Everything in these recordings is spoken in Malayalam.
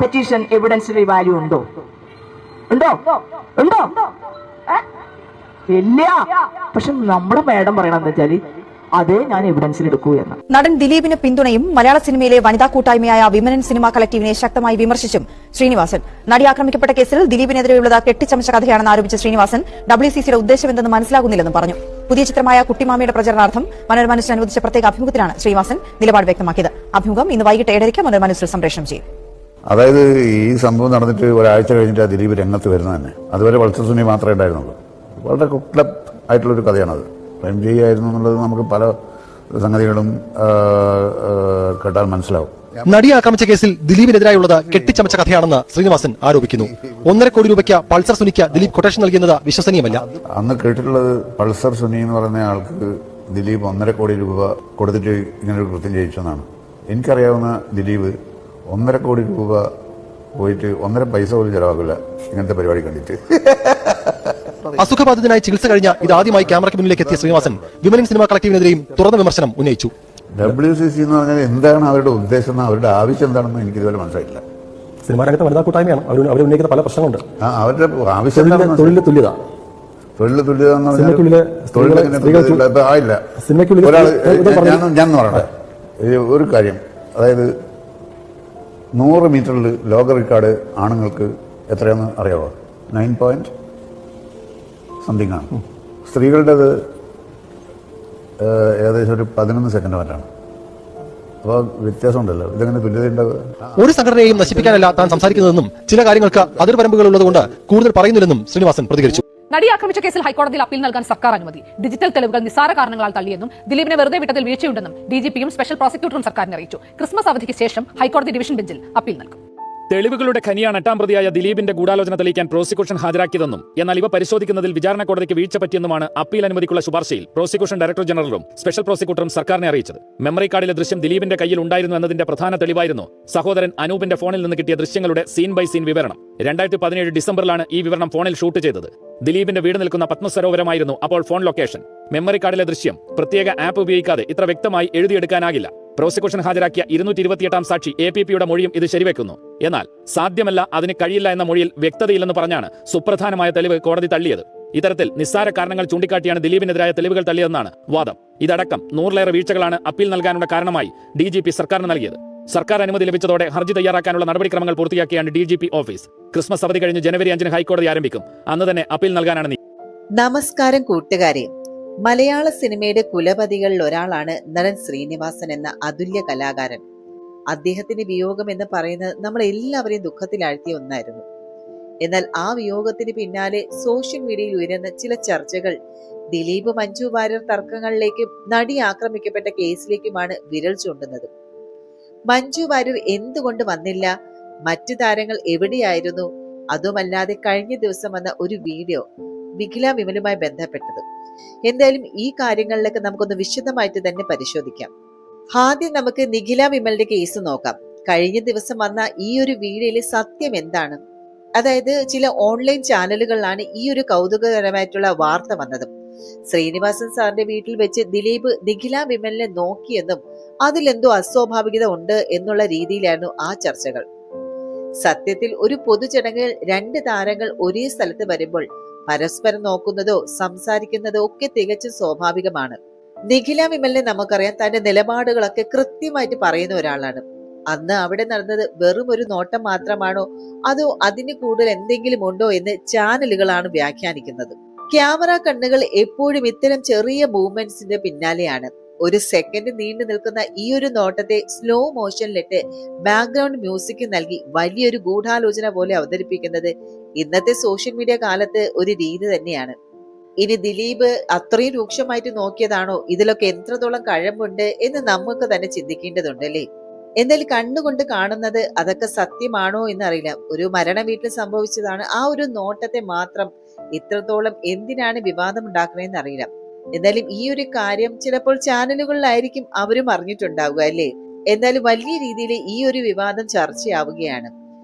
പെറ്റീഷൻ എവിഡൻസിന് വാല്യൂ ഉണ്ടോ? ഉണ്ടോ? ഉണ്ടോ? ഇല്ല. പക്ഷെ നമ്മുടെ മാഡം പറയണെന്ന് വെച്ചാല് അതേ ഞാൻ എവിഡൻസിൽ എടുക്കൂ എന്ന്. നടൻ ദിലീപിന് പിന്തുണയും മലയാള സിനിമയിലെ വനിതാ കൂട്ടായ്മയായ വിമൻ ഇൻ സിനിമ കളക്ടീവിനെ ശക്തമായി വിമർശിച്ചും ശ്രീനിവാസൻ. നടി ആക്രമിക്കപ്പെട്ട കേസിൽ ദിലീപിനെതിരെയുള്ളത് കെട്ടിച്ചമച്ച കഥയാണെന്ന് ആരോപിച്ച ശ്രീനിവാസൻ WCCയുടെ ഉദ്ദേശമെന്തെന്ന് മനസ്സിലാകുന്നില്ലെന്നും പറഞ്ഞു. പുതിയ ചിത്രമായ കുട്ടിമാമിയുടെ പ്രചരണാർത്ഥം മനോരമ ന്യൂസിന് അനുവദിച്ച പ്രത്യേക അഭിമുഖത്തിലാണ് ശ്രീനിവാസൻ നിലപാട് വ്യക്തമാക്കിയത്. അഭിമുഖം ഇന്ന് വൈകിട്ട് 7:30 മനോരമ ന്യൂസിൽ സംപ്രേഷണം ചെയ്യും. അതായത് ഈ സംഭവം നടന്നിട്ട് ഒരാഴ്ച കഴിഞ്ഞിട്ട് ദിലീപ് രംഗത്ത് വരുന്നത് തന്നെ. അതുവരെ പൾസർ സുനി മാത്രമേ ഉണ്ടായിരുന്നുള്ളൂ. വളരെ കുട്ടപ്പ് ആയിട്ടുള്ളൊരു കഥയാണത്. MJ ആയിരുന്നു എന്നുള്ളത് നമുക്ക് പല സംഗതികളും കേട്ടാൽ മനസ്സിലാവും. നടിയെ ആക്രമിച്ച കേസിൽ ദിലീപിനെതിരായുള്ളത് കെട്ടിച്ചമച്ച കഥയാണെന്ന് ശ്രീനിവാസൻ ആരോപിക്കുന്നു. 1.5 കോടി രൂപയ്ക്ക് പൾസർ സുനിക്ക് ദിലീപ് കൊട്ടേഷൻ നൽകിയെന്നത് വിശ്വസനീയമല്ല. അന്ന് കേട്ടിട്ടുള്ളത് പൾസർ സുനി എന്ന് പറയുന്ന ആൾക്ക് ദിലീപ് 1.5 കോടി രൂപ കൊടുത്തിട്ട് ഇങ്ങനൊരു കൃത്യം ചെയ്യിച്ചെന്നാണ് എനിക്കറിയാവുന്ന. ദിലീപ് 1.5 കോടി രൂപ പോയിട്ട് 1.5 പൈസ പോലും ചെലവാക്കില്ല ഇങ്ങനത്തെ പരിപാടി കണ്ടിട്ട്. അസുഖബാധിതനായി ചികിത്സ കഴിഞ്ഞ ഇതാദ്യമായി ക്യാമറയ്ക്ക് മുന്നിലേക്ക് എത്തിയ ശ്രീനിവാസൻ വിമൻ ഇൻ സിനിമ കളക്ടീവിനെതിരെയും തുറന്ന വിമർശനം ഉന്നയിച്ചു. WCC എന്ന് പറഞ്ഞാൽ എന്താണ് അവരുടെ ഉദ്ദേശം, അവരുടെ ആവശ്യം എന്താണെന്ന് എനിക്ക് ഇതുവരെ മനസ്സിലായില്ല. സിനിമാ രംഗത്തെ വനിതാ കൂട്ടായ്മയാണ് അവർ ഉന്നയിക്കുന്ന പല പ്രശ്നങ്ങളുണ്ട്. അവരുടെ ആവശ്യം തൊഴിൽ തുല്യത എന്ന് പറഞ്ഞാൽ ആയില്ല. ഞാൻ പറയട്ടെ ഒരു കാര്യം, അതായത് 100 മീറ്ററിൽ ലോക റെക്കോർഡ് ആണുങ്ങൾക്ക് എത്രയാണെന്ന് അറിയാമോ? 9 പോയിന്റ് സംതിങ് ആണ്. സ്ത്രീകളുടേത് ഏകദേശം ഒരു 11 സെക്കൻഡ് മറ്റാണ്. അപ്പോൾ വ്യത്യാസമുണ്ടല്ലോ. ഇതെങ്ങനെ തുല്യത ഉണ്ടാവുക? ഒരു സംഘടനയെയും നശിപ്പിക്കാനല്ല താൻ സംസാരിക്കുന്നതെന്നും ചില കാര്യങ്ങൾക്ക് അതിർപരമ്പുകൾ ഉള്ളതുകൊണ്ട് കൂടുതൽ പറയുന്നില്ലെന്നും ശ്രീനിവാസൻ പ്രതികരിച്ചു. നടി ആക്രമിച്ച കേസിൽ ഹൈക്കോടതിയിൽ അപ്പീൽ നൽകാൻ സർക്കാർ അനുമതി. ഡിജിറ്റൽ തെളിവുകൾ നിസ്സാര കാരണങ്ങളാൽ തള്ളിയെന്നും ദിലീപിനെ വെറുതെ വിട്ടതിൽ വീഴ്ചയുണ്ടെന്നും DGPയും സ്പെഷ്യൽ പ്രോസിക്യൂട്ടറും സർക്കാരിനെ അറിയിച്ചു. ക്രിസ്മസ് അവധിക്ക് ശേഷം ഹൈക്കോടതി ഡിവിഷൻ ബെഞ്ചിൽ അപ്പീൽ നൽകും. തെളിവുകളുടെ ഖനിയാണ് 8ാം പ്രതിയായ ദിലീപിന്റെ ഗൂഢാലോചന തെളിയിക്കാൻ പ്രോസിക്യൂഷൻ ഹാജരാക്കിയതെന്നും എന്നാൽ ഇവ പരിശോധിക്കുന്നതിൽ വിചാരണ കോടതിക്ക് വീഴ്ച പറ്റിയെന്നുമാണ് അപ്പീൽ അനുമതിക്കുള്ള ശുപാർശയിൽ പ്രോസിക്യൂഷൻ ഡയറക്ടർ ജനറലും സ്പെഷ്യൽ പ്രോസിക്യൂട്ടറും സർക്കാരിനെ അറിയിച്ചത്. മെമ്മറി കാർഡിലെ ദൃശ്യം ദിലീപിന്റെ കയ്യിൽ ഉണ്ടായിരുന്നു എന്നതിന്റെ പ്രധാന തെളിവായിരുന്നു സഹോദരൻ അനൂപിന്റെ ഫോണിൽ നിന്ന് കിട്ടിയ ദൃശ്യങ്ങളുടെ സീൻ ബൈ സീൻ വിവരണം. 2017 ഡിസംബറിലാണ് ഈ വിവരണം ഫോണിൽ ഷൂട്ട് ചെയ്തത്. ദിലീപിന്റെ വീട് നിൽക്കുന്ന പത്മസരോവരമായിരുന്നു അപ്പോൾ ഫോൺ ലൊക്കേഷൻ. മെമ്മറി കാർഡിലെ ദൃശ്യം പ്രത്യേക ആപ്പ് ഉപയോഗിക്കാതെ ഇത്ര വ്യക്തമായി എഴുതിയെടുക്കാനാകില്ല. പ്രോസിക്യൂഷൻ ഹാജരാക്കിയ 228ാം സാക്ഷി APPയുടെ മൊഴിയും ഇത് ശരിവെക്കുന്നു. എന്നാൽ സാധ്യമല്ല, അതിന് കഴിയില്ല എന്ന മൊഴിയിൽ വ്യക്തതയില്ലെന്ന് പറഞ്ഞാണ് സുപ്രധാനമായ തെളിവ് കോടതി തള്ളിയത്. ഇത്തരത്തിൽ നിസ്സാര കാരണങ്ങൾ ചൂണ്ടിക്കാട്ടിയാണ് ദിലീപിനെതിരായ തെളിവുകൾ തള്ളിയതെന്നാണ് വാദം. ഇതടക്കം 100ലേറെ വീഴ്ചകളാണ് അപ്പീൽ നൽകാനുള്ള കാരണമായി DGP സർക്കാരിന് നൽകിയത്. സർക്കാർ അനുമതി ലഭിച്ചതോടെ ഹർജി തയ്യാറാക്കാനുള്ള നടപടിക്രമങ്ങൾ പൂർത്തിയാക്കിയാണ് DGP ഓഫീസ്. ക്രിസ്മസ് അവധി കഴിഞ്ഞ് ജനുവരി 5-ന് ഹൈക്കോടതി ആരംഭിക്കും. അന്ന് തന്നെ അപ്പീൽ നൽകാനാണ് നീക്കം. നമസ്കാരം കൂട്ടുകാരെ. മലയാള സിനിമയുടെ കുലപതികളിൽ ഒരാളാണ് നടൻ ശ്രീനിവാസൻ എന്ന അതുല്യ കലാകാരൻ. അദ്ദേഹത്തിന്റെ വിയോഗം എന്ന് പറയുന്നത് നമ്മൾ എല്ലാവരെയും ദുഃഖത്തിലാഴ്ത്തിയ ഒന്നായിരുന്നു. എന്നാൽ ആ വിയോഗത്തിന് പിന്നാലെ സോഷ്യൽ മീഡിയയിൽ ഉയരുന്ന ചില ചർച്ചകൾ ദിലീപ് മഞ്ജു വാര്യർ തർക്കങ്ങളിലേക്കും നടി ആക്രമിക്കപ്പെട്ട കേസിലേക്കുമാണ് വിരൽ ചൂണ്ടുന്നത്. മഞ്ജു വാര്യർ എന്തുകൊണ്ട് വന്നില്ല? മറ്റു താരങ്ങൾ എവിടെയായിരുന്നു? അതുമല്ലാതെ കഴിഞ്ഞ ദിവസം വന്ന ഒരു വീഡിയോ നിഖില വിമലുമായി ബന്ധപ്പെട്ടത്. എന്തായാലും ഈ കാര്യങ്ങളിലൊക്കെ നമുക്കൊന്ന് വിശദമായിട്ട് തന്നെ പരിശോധിക്കാം. ആദ്യം നമുക്ക് നിഖില വിമലിന്റെ കേസ് നോക്കാം. കഴിഞ്ഞ ദിവസം വന്ന ഈ ഒരു വീഡിയോയിലെ സത്യം എന്താണ്? അതായത് ചില ഓൺലൈൻ ചാനലുകളിലാണ് ഈ ഒരു കൗതുകകരമായിട്ടുള്ള വാർത്ത വന്നത്. ശ്രീനിവാസൻ സാറിന്റെ വീട്ടിൽ വെച്ച് ദിലീപ് നിഖില വിമലിനെ നോക്കിയെന്നും അതിലെന്തോ അസ്വാഭാവികത ഉണ്ട് എന്നുള്ള രീതിയിലായിരുന്നു ആ ചർച്ചകൾ. സത്യത്തിൽ ഒരു പൊതുചടങ്ങിൽ 2 താരങ്ങൾ ഒരേ സ്ഥലത്ത് വരുമ്പോൾ പരസ്പരം നോക്കുന്നതോ സംസാരിക്കുന്നതോ ഒക്കെ തികച്ചും സ്വാഭാവികമാണ്. നിഖില വിമലിനെ നമുക്കറിയാം, തന്റെ നിലപാടുകളൊക്കെ കൃത്യമായിട്ട് പറയുന്ന ഒരാളാണ്. അന്ന് അവിടെ നടന്നത് വെറും ഒരു നോട്ടം മാത്രമാണോ അതോ അതിന് കൂടുതൽ എന്തെങ്കിലും ഉണ്ടോ എന്ന് ചാനലുകളാണ് വ്യാഖ്യാനിക്കുന്നത്. ക്യാമറ കണ്ണുകൾ എപ്പോഴും ഇത്തരം ചെറിയ മൂവ്മെന്റ്സിന്റെ പിന്നാലെയാണ്. ഒരു സെക്കൻഡ് നീണ്ടു നിൽക്കുന്ന ഈ ഒരു നോട്ടത്തെ സ്ലോ മോഷനിലിട്ട് ബാക്ക്ഗ്രൗണ്ട് മ്യൂസിക് നൽകി വലിയൊരു ഗൂഢാലോചന പോലെ അവതരിപ്പിക്കുന്നത് ഇന്നത്തെ സോഷ്യൽ മീഡിയ കാലത്ത് ഒരു രീതി തന്നെയാണ്. ഇനി ദിലീപ് അത്രയും രൂക്ഷമായിട്ട് നോക്കിയതാണോ? ഇതിലൊക്കെ എത്രത്തോളം കഴമ്പുണ്ട് എന്ന് നമുക്ക് തന്നെ ചിന്തിക്കേണ്ടതുണ്ട് അല്ലേ? എന്തായാലും കണ്ണുകൊണ്ട് കാണുന്നത് അതൊക്കെ സത്യമാണോ എന്നറിയില്ല. ഒരു മരണ വീട്ടിൽ സംഭവിച്ചതാണ്. ആ ഒരു നോട്ടത്തെ മാത്രം ഇത്രത്തോളം എന്തിനാണ് വിവാദം ഉണ്ടാക്കണേന്ന് അറിയില്ല. എന്തായാലും ഈ ഒരു കാര്യം ചിലപ്പോൾ ചാനലുകളിലായിരിക്കും അവരും അറിഞ്ഞിട്ടുണ്ടാവുക അല്ലേ? എന്തായാലും വലിയ രീതിയിൽ ഈ ഒരു വിവാദം ചർച്ചയാവുകയാണ്.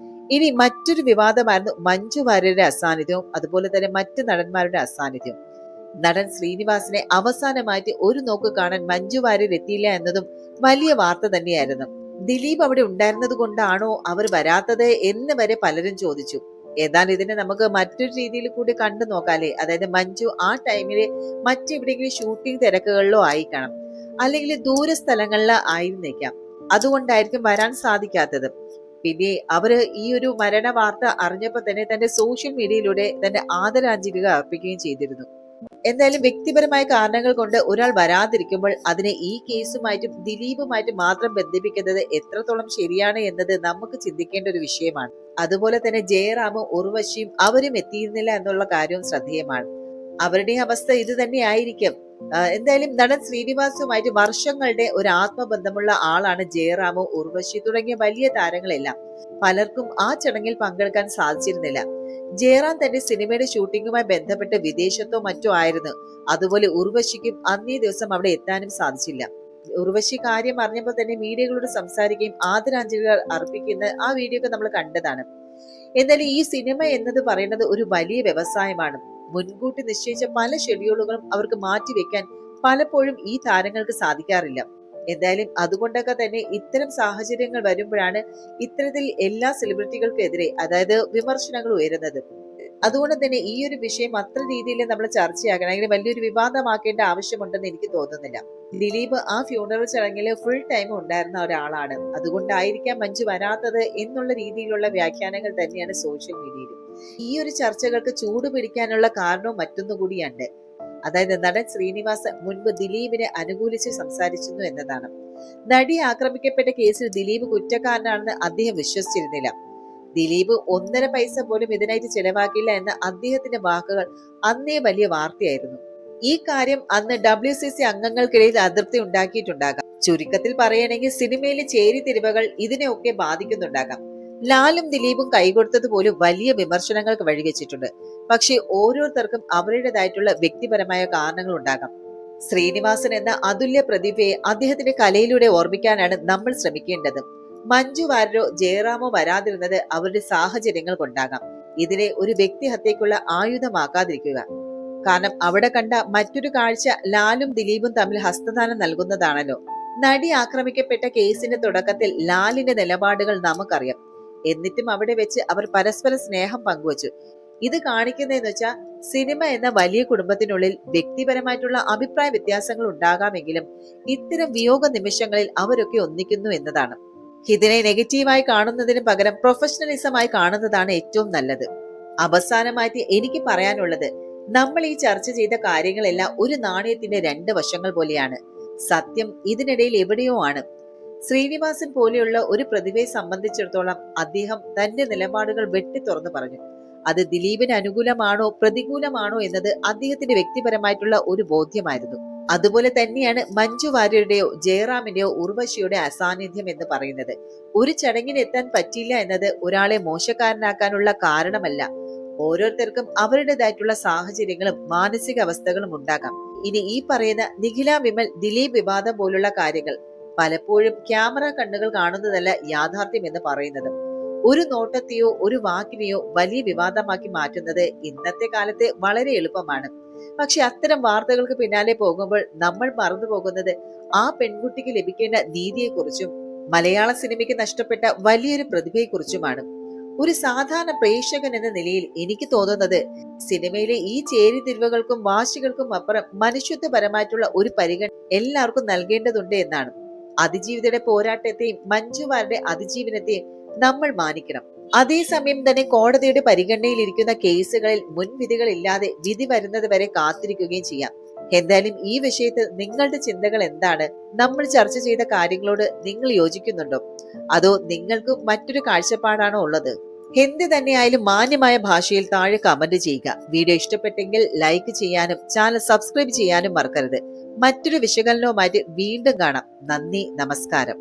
ഇനി മറ്റൊരു വിവാദമായിരുന്നു മഞ്ജു വാര്യരുടെ അസാന്നിധ്യവും അതുപോലെ തന്നെ മറ്റു നടന്മാരുടെ അസാന്നിധ്യവും. നടൻ ശ്രീനിവാസനെ അവസാനമായിട്ട് ഒരു നോക്ക് കാണാൻ മഞ്ജു വാര്യർ എത്തിയില്ല എന്നതും വലിയ വാർത്ത തന്നെയായിരുന്നു. ദിലീപ് അവിടെ ഉണ്ടായിരുന്നത് കൊണ്ടാണോ അവർ വരാത്തത് എന്ന് വരെ പലരും ചോദിച്ചു. ഏതായാലും ഇതിനെ നമുക്ക് മറ്റൊരു രീതിയിൽ കൂടി കണ്ടു നോക്കാല്ലേ. അതായത് മഞ്ജു ആ ടൈമില് മറ്റെവിടെയെങ്കിലും ഷൂട്ടിംഗ് തിരക്കുകളിലോ ആയിക്കണം, അല്ലെങ്കിൽ ദൂര സ്ഥലങ്ങളിലോ ആയിരുന്നേക്കാം. അതുകൊണ്ടായിരിക്കും വരാൻ സാധിക്കാത്തത്. പിന്നെ അവര് ഈ ഒരു മരണ വാർത്ത അറിഞ്ഞപ്പോൾ തന്നെ തന്റെ സോഷ്യൽ മീഡിയയിലൂടെ തന്റെ ആദരാഞ്ജലികൾ അർപ്പിക്കുകയും ചെയ്തിരുന്നു. എന്തായാലും വ്യക്തിപരമായ കാരണങ്ങൾ കൊണ്ട് ഒരാൾ വരാതിരിക്കുമ്പോൾ അതിനെ ഈ കേസുമായിട്ടും ദിലീപുമായിട്ടും മാത്രം ബന്ധിപ്പിക്കുന്നത് എത്രത്തോളം ശരിയാണ് എന്നത് നമുക്ക് ചിന്തിക്കേണ്ട ഒരു വിഷയമാണ്. അതുപോലെ തന്നെ ജയറാമും ഉർവശിയും അവരും എത്തിയിരുന്നില്ല എന്നുള്ള കാര്യവും ശ്രദ്ധേയമാണ്. അവരുടെ അവസ്ഥ ഇത് തന്നെ ആയിരിക്കും. എന്തായാലും നടൻ ശ്രീനിവാസുമായിട്ട് വർഷങ്ങളുടെ ഒരു ആത്മബന്ധമുള്ള ആളാണ് ജയറാമോ, ഉർവശി തുടങ്ങിയ വലിയ താരങ്ങളെല്ലാം. പലർക്കും ആ ചടങ്ങിൽ പങ്കെടുക്കാൻ സാധിച്ചിരുന്നില്ല. ജയറാം തന്റെ സിനിമയുടെ ഷൂട്ടിങ്ങുമായി ബന്ധപ്പെട്ട് വിദേശത്തോ മറ്റോ ആയിരുന്നു. അതുപോലെ ഉർവശിക്കും അന്നേ ദിവസം അവിടെ എത്താനും സാധിച്ചില്ല. ഉർവശി കാര്യം അറിഞ്ഞപ്പോൾ തന്നെ മീഡിയകളോട് സംസാരിക്കുകയും ആദരാഞ്ജലികൾ അർപ്പിക്കുന്ന ആ വീഡിയോ ഒക്കെ നമ്മൾ കണ്ടതാണ്. എന്നാലും ഈ സിനിമ എന്നത് പറയുന്നത് ഒരു വലിയ വ്യവസായമാണ്. മുൻകൂട്ടി നിശ്ചയിച്ച പല ഷെഡ്യൂളുകളും അവർക്ക് മാറ്റിവെക്കാൻ പലപ്പോഴും ഈ താരങ്ങൾക്ക് സാധിക്കാറില്ല. എന്തായാലും അതുകൊണ്ടൊക്കെ തന്നെ ഇത്തരം സാഹചര്യങ്ങൾ വരുമ്പോഴാണ് ഇത്തരത്തിൽ എല്ലാ സെലിബ്രിറ്റികൾക്കെതിരെ അതായത് വിമർശനങ്ങൾ ഉയരുന്നത്. അതുകൊണ്ട് തന്നെ ഈ ഒരു വിഷയം അത്ര രീതിയിൽ നമ്മൾ ചർച്ചയാക്കണം, അല്ലെങ്കിൽ വലിയൊരു വിവാദമാക്കേണ്ട ആവശ്യമുണ്ടെന്ന് എനിക്ക് തോന്നുന്നില്ല. ദിലീപ് ആ ഫ്യൂണറൽ ചടങ്ങിൽ ഫുൾ ടൈം ഉണ്ടായിരുന്ന ഒരാളാണ്. അതുകൊണ്ടായിരിക്കാം മഞ്ജു വരാത്തത് എന്നുള്ള രീതിയിലുള്ള വ്യാഖ്യാനങ്ങൾ തന്നെയാണ് സോഷ്യൽ മീഡിയയിൽ. ഈ ഒരു ചർച്ചകൾക്ക് ചൂട് പിടിക്കാനുള്ള കാരണവും മറ്റൊന്നുകൂടിയുണ്ട്. അതായത് നടൻ ശ്രീനിവാസൻ മുൻപ് ദിലീപിനെ അനുകൂലിച്ച് സംസാരിച്ചിരുന്നു എന്നതാണ്. നടി ആക്രമിക്കപ്പെട്ട കേസിൽ ദിലീപ് കുറ്റക്കാരനാണെന്ന് അദ്ദേഹം വിശ്വസിച്ചിരുന്നില്ല. ദിലീപ് 1.5 പൈസ പോലും ഇതിനായിട്ട് ചെലവാക്കില്ല എന്ന അദ്ദേഹത്തിന്റെ വാക്കുകൾ അന്നേ വലിയ വാർത്തയായിരുന്നു. ഈ കാര്യം അന്ന് WCC അംഗങ്ങൾക്കിടയിൽ അതൃപ്തി ഉണ്ടാക്കിയിട്ടുണ്ടാകാം. ചുരുക്കത്തിൽ പറയുകയാണെങ്കിൽ സിനിമയിലെ ചേരിതിരിവുകൾ ഇതിനെയൊക്കെ ബാധിക്കുന്നുണ്ടാകാം. ലാലും ദിലീപും കൈകൊടുത്തത് പോലും വലിയ വിമർശനങ്ങൾക്ക് വഴിവെച്ചിട്ടുണ്ട്. പക്ഷെ ഓരോരുത്തർക്കും അവരുടേതായിട്ടുള്ള വ്യക്തിപരമായ കാരണങ്ങൾ ഉണ്ടാകാം. ശ്രീനിവാസൻ എന്ന അതുല്യ പ്രതിഭയെ അദ്ദേഹത്തിന്റെ കലയിലൂടെ ഓർമ്മിക്കാനാണ് നമ്മൾ ശ്രമിക്കേണ്ടത്. മഞ്ജു വാര്യരോ ജയറാമോ വരാതിരുന്നത് അവരുടെ സാഹചര്യങ്ങൾ കൊണ്ടാകാം. ഇതിനെ ഒരു വ്യക്തിഹത്യക്കുള്ള ആയുധമാക്കാതിരിക്കുക. കാരണം അവിടെ കണ്ട മറ്റൊരു കാഴ്ച ലാലും ദിലീപും തമ്മിൽ ഹസ്തദാനം നൽകുന്നതാണല്ലോ. നടി ആക്രമിക്കപ്പെട്ട കേസിന്റെ തുടക്കത്തിൽ ലാലിന്റെ നിലപാടുകൾ നമുക്കറിയാം. എന്നിട്ടും അവിടെ വെച്ച് അവർ പരസ്പര സ്നേഹം പങ്കുവച്ചു. ഇത് കാണിക്കുന്നതെന്ന് വെച്ചാൽ സിനിമ എന്ന വലിയ കുടുംബത്തിനുള്ളിൽ വ്യക്തിപരമായിട്ടുള്ള അഭിപ്രായ വ്യത്യാസങ്ങൾ ഉണ്ടാകാമെങ്കിലും ഇത്തരം വിയോഗ നിമിഷങ്ങളിൽ അവരൊക്കെ ഒന്നിക്കുന്നു എന്നതാണ്. ഇതിനെ നെഗറ്റീവായി കാണുന്നതിന് പകരം പ്രൊഫഷണലിസമായി കാണുന്നതാണ് ഏറ്റവും നല്ലത്. അവസാനമായിട്ട് എനിക്ക് പറയാനുള്ളത്, നമ്മൾ ഈ ചർച്ച ചെയ്ത കാര്യങ്ങളെല്ലാം ഒരു നാണയത്തിന്റെ 2 വശങ്ങൾ പോലെയാണ്. സത്യം ഇതിനിടയിൽ എവിടെയോ ആണ്. ശ്രീനിവാസൻ പോലെയുള്ള ഒരു പ്രതിഭയെ സംബന്ധിച്ചിടത്തോളം അദ്ദേഹം തന്റെ നിലപാടുകൾ വെട്ടി തുറന്നു പറഞ്ഞു. അത് ദിലീപിന് അനുകൂലമാണോ പ്രതികൂലമാണോ എന്നത് അദ്ദേഹത്തിന്റെ വ്യക്തിപരമായിട്ടുള്ള ഒരു ബോധ്യമായിരുന്നു. അതുപോലെ തന്നെയാണ് മഞ്ജു വാര്യരുടെയോ ജയറാമിന്റെയോ ഉർവശിയുടെ അസാന്നിധ്യം എന്ന് പറയുന്നത്. ഒരു ചടങ്ങിന് എത്താൻ പറ്റില്ല എന്നത് ഒരാളെ മോശക്കാരനാക്കാനുള്ള കാരണമല്ല. ഓരോരുത്തർക്കും അവരുടേതായിട്ടുള്ള സാഹചര്യങ്ങളും മാനസിക അവസ്ഥകളും ഉണ്ടാകാം. ഇനി ഈ പറയുന്ന നിഖില വിമൽ ദിലീപ് വിവാദം പോലുള്ള കാര്യങ്ങൾ പലപ്പോഴും ക്യാമറ കണ്ണുകൾ കാണുന്നതല്ല യാഥാർത്ഥ്യം എന്ന് പറയുന്നത്. ഒരു നോട്ടത്തെയോ ഒരു വാക്കിനെയോ വലിയ വിവാദമാക്കി മാറ്റുന്നത് ഇന്നത്തെ കാലത്ത് വളരെ എളുപ്പമാണ്. പക്ഷെ അത്തരം വാർത്തകൾക്ക് പിന്നാലെ പോകുമ്പോൾ നമ്മൾ മറന്നു പോകുന്നത് ആ പെൺകുട്ടിക്ക് ലഭിക്കേണ്ട നീതിയെക്കുറിച്ചും മലയാള സിനിമയ്ക്ക് നഷ്ടപ്പെട്ട വലിയൊരു പ്രതിഭയെക്കുറിച്ചുമാണ്. ഒരു സാധാരണ പ്രേക്ഷകൻ എന്ന നിലയിൽ എനിക്ക് തോന്നുന്നത് സിനിമയിലെ ഈ ചേരിതിരിവുകൾക്കും വാശികൾക്കും അപ്പുറം മനുഷ്യത്വപരമായിട്ടുള്ള ഒരു പരിഗണന എല്ലാവർക്കും നൽകേണ്ടതുണ്ട് എന്നാണ്. അതിജീവിതയുടെ പോരാട്ടത്തെയും മഞ്ജു വാര്യരുടെ അതിജീവനത്തെയും നമ്മൾ മാനിക്കണം. അതേസമയം തന്നെ കോടതിയുടെ പരിഗണനയിൽ ഇരിക്കുന്ന കേസുകളിൽ മുൻവിധികൾ ഇല്ലാതെ വിധി വരുന്നത് വരെ കാത്തിരിക്കുകയും ചെയ്യാം. എന്തായാലും ഈ വിഷയത്തിൽ നിങ്ങളുടെ ചിന്തകൾ എന്താണ്? നമ്മൾ ചർച്ച ചെയ്ത കാര്യങ്ങളോട് നിങ്ങൾ യോജിക്കുന്നുണ്ടോ? അതോ നിങ്ങൾക്ക് മറ്റൊരു കാഴ്ചപ്പാടാണോ ഉള്ളത്? എന്ത് തന്നെയായാലും മാന്യമായ ഭാഷയിൽ താഴെ കമന്റ് ചെയ്യുക. വീഡിയോ ഇഷ്ടപ്പെട്ടെങ്കിൽ ലൈക്ക് ചെയ്യാനും ചാനൽ സബ്സ്ക്രൈബ് ചെയ്യാനും മറക്കരുത്. മറ്റൊരു വിശകലനവുമായിട്ട് വീണ്ടും കാണാം. നന്ദി, നമസ്കാരം.